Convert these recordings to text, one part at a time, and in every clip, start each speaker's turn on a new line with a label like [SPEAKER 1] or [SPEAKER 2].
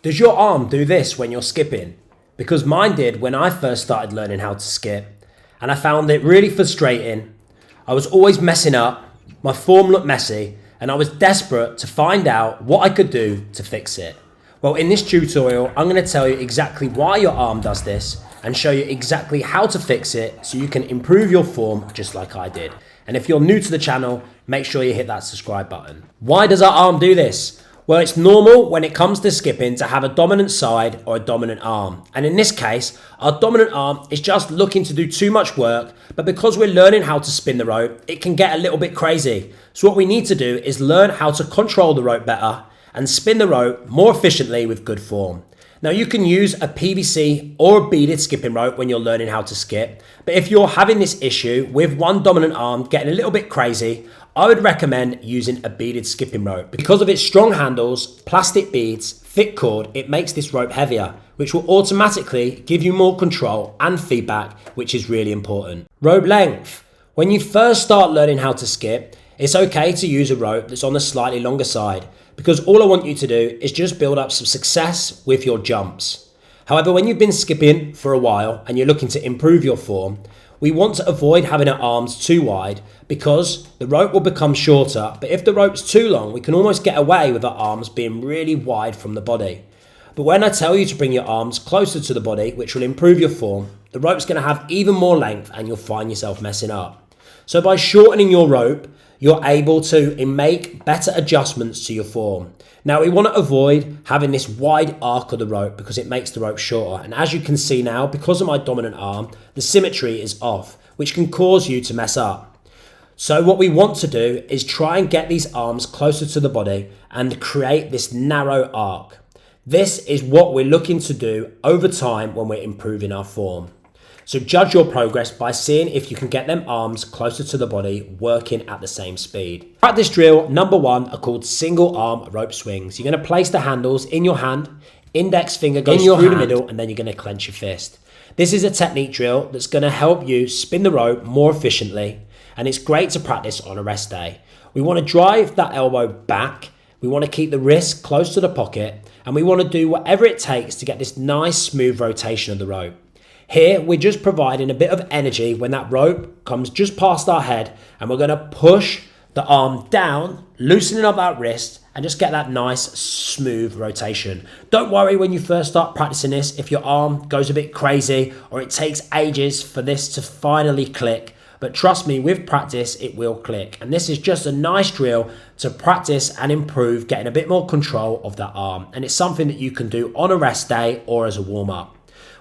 [SPEAKER 1] Does your arm do this when you're skipping? Because mine did when I first started learning how to skip, and I found it really frustrating. I was always messing up, my form looked messy, and I was desperate to find out what I could do to fix it. Well, in this tutorial, I'm going to tell you exactly why your arm does this and show you exactly how to fix it so you can improve your form just like I did. And if you're new to the channel, make sure you hit that subscribe button. Why does our arm do this? Well, it's normal when it comes to skipping to have a dominant side or a dominant arm. And in this case, our dominant arm is just looking to do too much work, but because we're learning how to spin the rope, it can get a little bit crazy. So what we need to do is learn how to control the rope better and spin the rope more efficiently with good form. Now you can use a PVC or a beaded skipping rope when you're learning how to skip, but if you're having this issue with one dominant arm getting a little bit crazy, I would recommend using a beaded skipping rope. Because of its strong handles, plastic beads, thick cord, it makes this rope heavier, which will automatically give you more control and feedback, which is really important. Rope length. When you first start learning how to skip, it's okay to use a rope that's on the slightly longer side, because all I want you to do is just build up some success with your jumps. However, when you've been skipping for a while and you're looking to improve your form, we want to avoid having our arms too wide because the rope will become shorter, but if the rope's too long, we can almost get away with our arms being really wide from the body. But when I tell you to bring your arms closer to the body, which will improve your form, the rope's going to have even more length and you'll find yourself messing up. So by shortening your rope, you're able to make better adjustments to your form. Now we want to avoid having this wide arc of the rope because it makes the rope shorter. And as you can see now, because of my dominant arm, the symmetry is off, which can cause you to mess up. So what we want to do is try and get these arms closer to the body and create this narrow arc. This is what we're looking to do over time when we're improving our form. So judge your progress by seeing if you can get them arms closer to the body working at the same speed. Practice drill number 1 are called single arm rope swings. You're going to place the handles in your hand, index finger goes through the middle, and then you're going to clench your fist. This is a technique drill that's going to help you spin the rope more efficiently, and it's great to practice on a rest day. We want to drive that elbow back, we want to keep the wrist close to the pocket, and we want to do whatever it takes to get this nice smooth rotation of the rope. Here, we're just providing a bit of energy when that rope comes just past our head, and we're going to push the arm down, loosening up that wrist, and just get that nice smooth rotation. Don't worry when you first start practicing this if your arm goes a bit crazy or it takes ages for this to finally click. But trust me, with practice, it will click. And this is just a nice drill to practice and improve getting a bit more control of that arm. And it's something that you can do on a rest day or as a warm-up.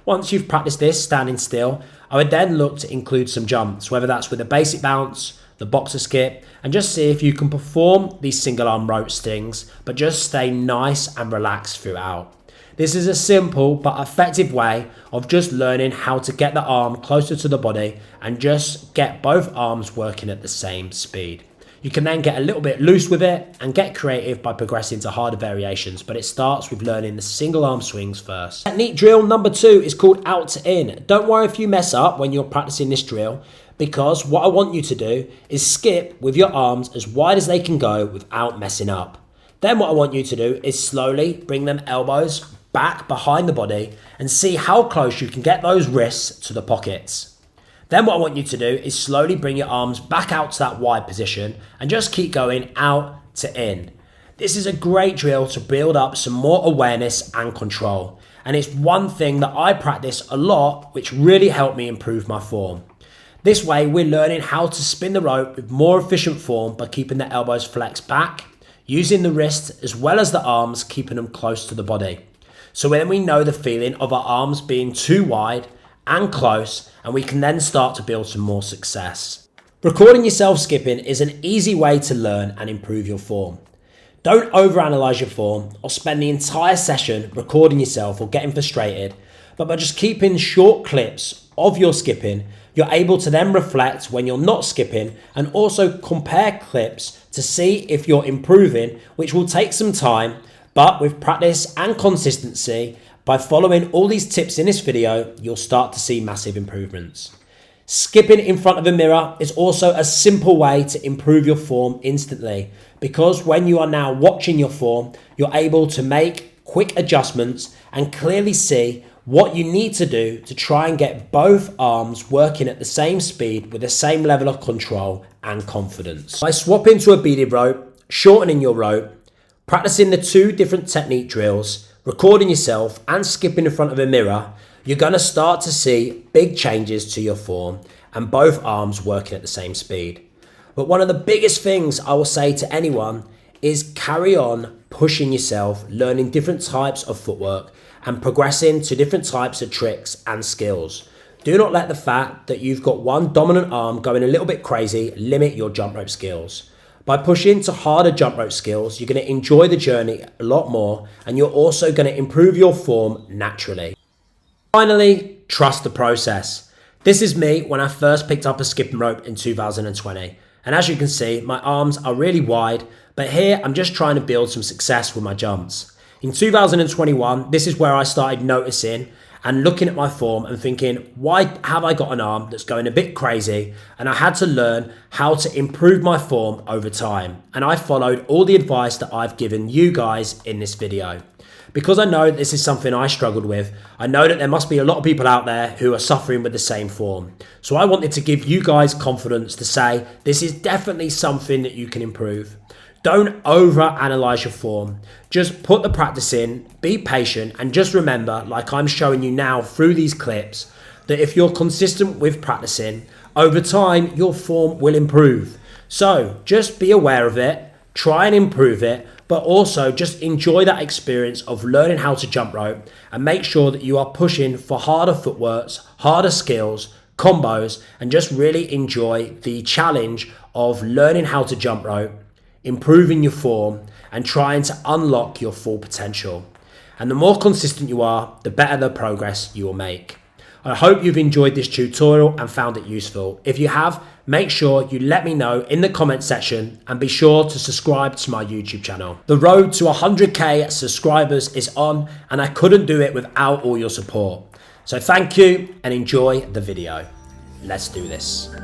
[SPEAKER 1] Once you've practiced this standing still, I would then look to include some jumps, whether that's with a basic bounce, the boxer skip, and just see if you can perform these single arm rope stings, but just stay nice and relaxed throughout. This is a simple but effective way of just learning how to get the arm closer to the body and just get both arms working at the same speed. You can then get a little bit loose with it and get creative by progressing to harder variations, but it starts with learning the single arm swings first. Technique drill number 2 is called out to in. Don't worry if you mess up when you're practicing this drill, because what I want you to do is skip with your arms as wide as they can go without messing up. Then what I want you to do is slowly bring them elbows back behind the body and see how close you can get those wrists to the pockets. Then what I want you to do is slowly bring your arms back out to that wide position and just keep going out to in. This is a great drill to build up some more awareness and control. And it's one thing that I practice a lot, which really helped me improve my form. This way, we're learning how to spin the rope with more efficient form by keeping the elbows flexed back, using the wrist as well as the arms, keeping them close to the body. So when we know the feeling of our arms being too wide and close, and we can then start to build some more success. Recording yourself skipping is an easy way to learn and improve your form. Don't overanalyze your form or spend the entire session recording yourself or getting frustrated, but by just keeping short clips of your skipping, you're able to then reflect when you're not skipping and also compare clips to see if you're improving, which will take some time, but with practice and consistency, by following all these tips in this video, you'll start to see massive improvements. Skipping in front of a mirror is also a simple way to improve your form instantly, because when you are now watching your form, you're able to make quick adjustments, and clearly see what you need to do to try and get both arms working at the same speed with the same level of control and confidence. By swapping to a beaded rope, shortening your rope, practicing the 2 different technique drills, recording yourself and skipping in front of a mirror, you're going to start to see big changes to your form and both arms working at the same speed. But one of the biggest things I will say to anyone is carry on pushing yourself, learning different types of footwork and progressing to different types of tricks and skills. Do not let the fact that you've got one dominant arm going a little bit crazy limit your jump rope skills. By pushing to harder jump rope skills, you're going to enjoy the journey a lot more, and you're also going to improve your form naturally. Finally, trust the process. This is me when I first picked up a skipping rope in 2020. And as you can see, my arms are really wide, but here I'm just trying to build some success with my jumps. In 2021, this is where I started noticing and looking at my form and thinking, why have I got an arm that's going a bit crazy? And I had to learn how to improve my form over time. And I followed all the advice that I've given you guys in this video. Because I know this is something I struggled with, I know that there must be a lot of people out there who are suffering with the same form. So I wanted to give you guys confidence to say, this is definitely something that you can improve. Don't over-analyze your form. Just put the practice in, be patient, and just remember, like I'm showing you now through these clips, that if you're consistent with practicing, over time, your form will improve. So just be aware of it, try and improve it, but also just enjoy that experience of learning how to jump rope and make sure that you are pushing for harder footworks, harder skills, combos, and just really enjoy the challenge of learning how to jump rope, improving your form, and trying to unlock your full potential. And the more consistent you are, the better the progress you will make. I hope you've enjoyed this tutorial and found it useful. If you have, make sure you let me know in the comment section and be sure to subscribe to my YouTube channel. The road to 100k subscribers is on, and I couldn't do it without all your support. So thank you and enjoy the video. Let's do this.